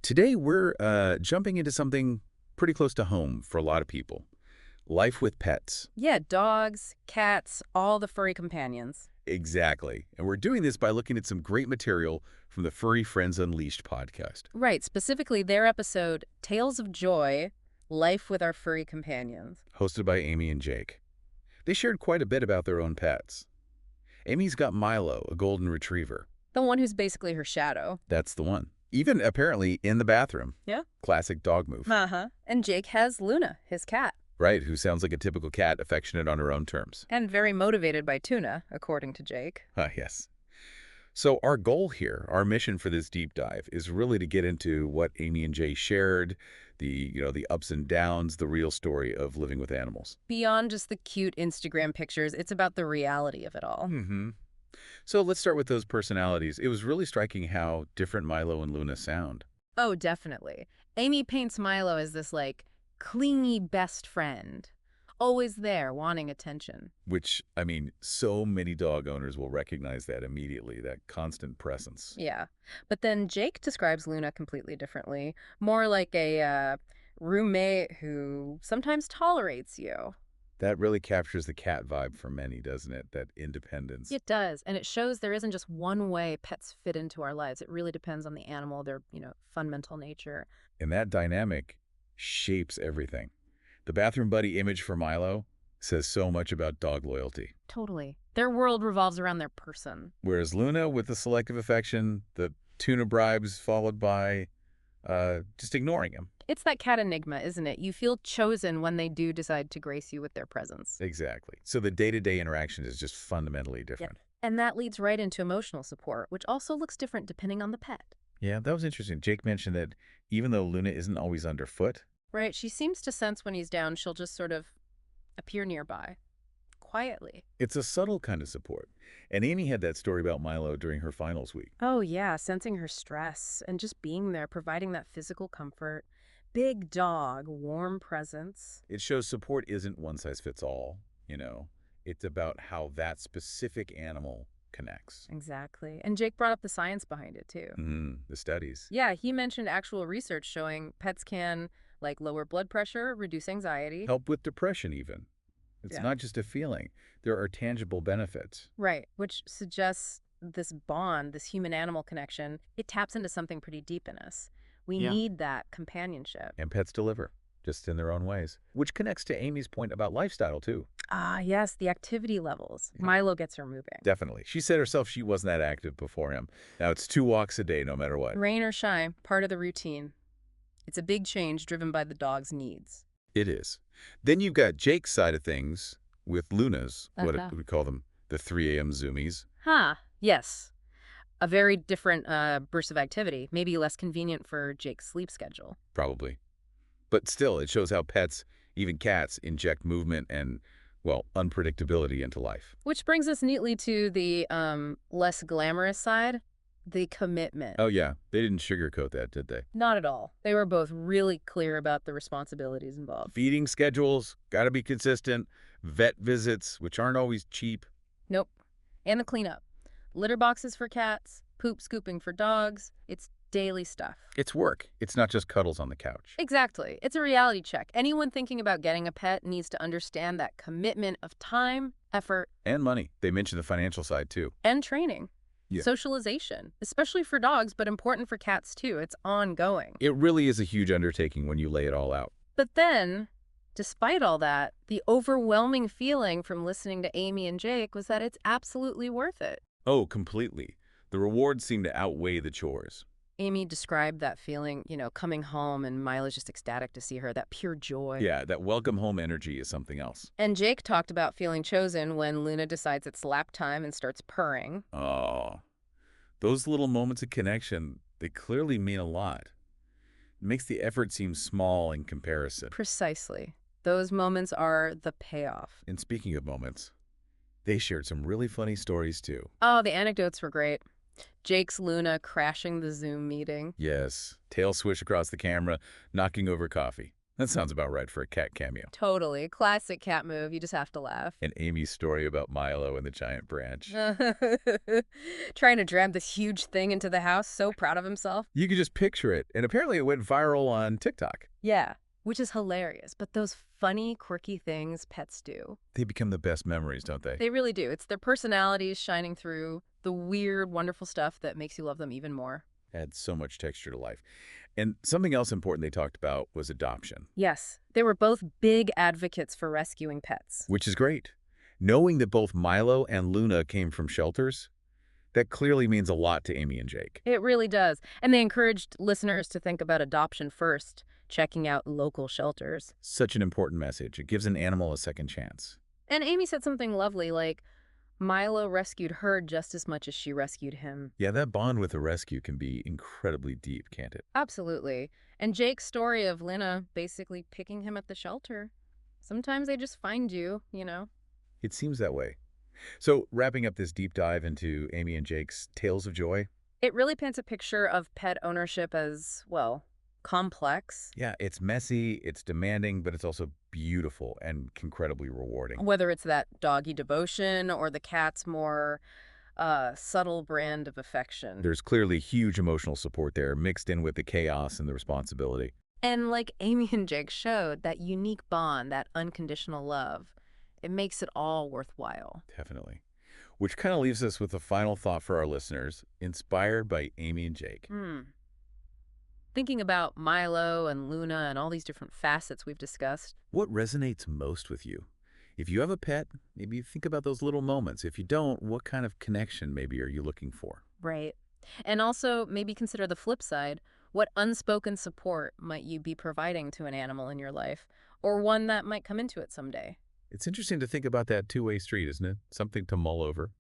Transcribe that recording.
Today, we're jumping into something pretty close to home for a lot of people. Life with pets. Yeah, dogs, cats, all the furry companions. Exactly. And we're doing this by looking at some great material from the Furry Friends Unleashed podcast, Right, specifically their episode, Tales of Joy, Life with Our Furry Companions. hosted by Amy and Jake. They shared quite a bit about their own pets. Amy's got Milo, a golden retriever. The one who's basically her shadow. That's the one. Even apparently in the bathroom. Yeah. Classic dog move. Uh-huh. And Jake has Luna, his cat. Right, who sounds like a typical cat, affectionate on her own terms. And very motivated by tuna, according to Jake. Ah, yes. So our goal here, our mission for this deep dive, is really to get into what Amy and Jay shared, the ups and downs, the real story of living with animals. Beyond just the cute Instagram pictures, it's about the reality of it all. Mm-hmm. So let's start with those personalities. It was really striking how different Milo and Luna sound. Oh, definitely. Amy paints Milo as this, clingy best friend. Always there, wanting attention. Which, I mean, so many dog owners will recognize that immediately, that constant presence. Yeah. But then Jake describes Luna completely differently. More like a roommate who sometimes tolerates you. That really captures the cat vibe for many, doesn't it? That independence. It does. And it shows there isn't just one way pets fit into our lives. It really depends on the animal, their, fundamental nature. And that dynamic shapes everything. The bathroom buddy image for Milo says so much about dog loyalty. Totally. Their world revolves around their person. Whereas Luna, with the selective affection, the tuna bribes followed by just ignoring him. It's that cat enigma, isn't it? You feel chosen when they do decide to grace you with their presence. Exactly. So the day-to-day interaction is just fundamentally different. And that leads right into emotional support, which also looks different depending on the pet. Yeah, that was interesting. Jake mentioned that even though Luna isn't always underfoot, Right, she seems to sense when he's down, she'll just sort of appear nearby, quietly. it's a subtle kind of support. And Amy had that story about Milo during her finals week. Oh yeah, sensing her stress and just being there, providing that physical comfort. Big dog, warm presence. It shows support isn't one size fits all, you know. It's about how that specific animal connects. Exactly. And Jake brought up the science behind it too. The studies. Yeah, he mentioned actual research showing pets can, lower blood pressure, reduce anxiety. Help with depression even. It's Yeah. not just a feeling. There are tangible benefits. Right, which suggests this bond, this human-animal connection, it taps into something pretty deep in us. We Yeah. need that companionship. And pets deliver, just in their own ways. Which connects to Amy's point about lifestyle, too. Ah, yes, the activity levels. Yeah. Milo gets her moving. Definitely. She said herself she wasn't that active before him. Now it's 2 walks a day no matter what. Rain or shine, part of the routine. It's a big change driven by the dog's needs. It is. Then you've got Jake's side of things with Luna's, what Uh-huh. we call them, the 3 a.m. zoomies. Huh, yes. A very different burst of activity, maybe less convenient for Jake's sleep schedule. Probably. But still, it shows how pets, even cats, inject movement and, well, unpredictability into life. Which brings us neatly to the less glamorous side, the commitment. Oh, yeah. They didn't sugarcoat that, did they? Not at all. They were both really clear about the responsibilities involved. Feeding schedules, got to be consistent. Vet visits, which aren't always cheap. Nope. And the cleanup. Litter boxes for cats, poop scooping for dogs. It's daily stuff. It's work. It's not just cuddles on the couch. Exactly. It's a reality check. Anyone thinking about getting a pet needs to understand that commitment of time, effort, And money. They mentioned the financial side, too. and training. Yeah. Socialization, especially for dogs, but important for cats too. It's ongoing. It really is a huge undertaking when you lay it all out. But then, despite all that, the overwhelming feeling from listening to Amy and Jake was that it's absolutely worth it. Oh, completely. The rewards seem to outweigh the chores. Amy described that feeling, coming home and Milo's just ecstatic to see her, that pure joy. Yeah, that welcome home energy is something else. And Jake talked about feeling chosen when Luna decides it's lap time and starts purring. Oh, those little moments of connection, they clearly mean a lot. It makes the effort seem small in comparison. Precisely. Those moments are the payoff. And speaking of moments, they shared some really funny stories too. Oh, the anecdotes were great. Jake's Luna crashing the Zoom meeting. Yes, tail swish across the camera, knocking over coffee. That sounds about right for a cat cameo. Totally. Classic cat move. You just have to laugh. And Amy's story about Milo and the giant branch. Trying to dram this huge thing into the house, so proud of himself. You could just picture it, and apparently it went viral on TikTok. Yeah, which is hilarious. But those funny, quirky things pets do. They become the best memories, don't they? They really do. It's their personalities shining through the weird, wonderful stuff that makes you love them even more. Adds so much texture to life. And something else important they talked about was adoption, Yes, they were both big advocates for rescuing pets. which is great. Knowing that both Milo and Luna came from shelters, that clearly means a lot to Amy and Jake. It really does. And they encouraged listeners to think about adoption first, checking out local shelters. Such an important message. It gives an animal a second chance. And Amy said something lovely like, Milo rescued her just as much as she rescued him. Yeah, that bond with a rescue can be incredibly deep, can't it? Absolutely. And Jake's story of Lena basically picking him at the shelter. Sometimes they just find you. It seems that way. So, wrapping up this deep dive into Amy and Jake's tales of joy, It really paints a picture of pet ownership as, well, complex. yeah, it's messy, it's demanding, but it's also beautiful and incredibly rewarding. Whether it's that doggy devotion or the cat's more subtle brand of affection. There's clearly huge emotional support there, mixed in with the chaos and the responsibility. And like Amy and Jake showed, that unique bond, that unconditional love, it makes it all worthwhile. Definitely. Which kind of leaves us with a final thought for our listeners, inspired by Amy and Jake. Hmm. Thinking about Milo and Luna and all these different facets we've discussed. What resonates most with you? If you have a pet, maybe think about those little moments. If you don't, what kind of connection maybe are you looking for? Right. And also maybe consider the flip side. What unspoken support might you be providing to an animal in your life, or one that might come into it someday? It's interesting to think about that two-way street, isn't it? Something to mull over.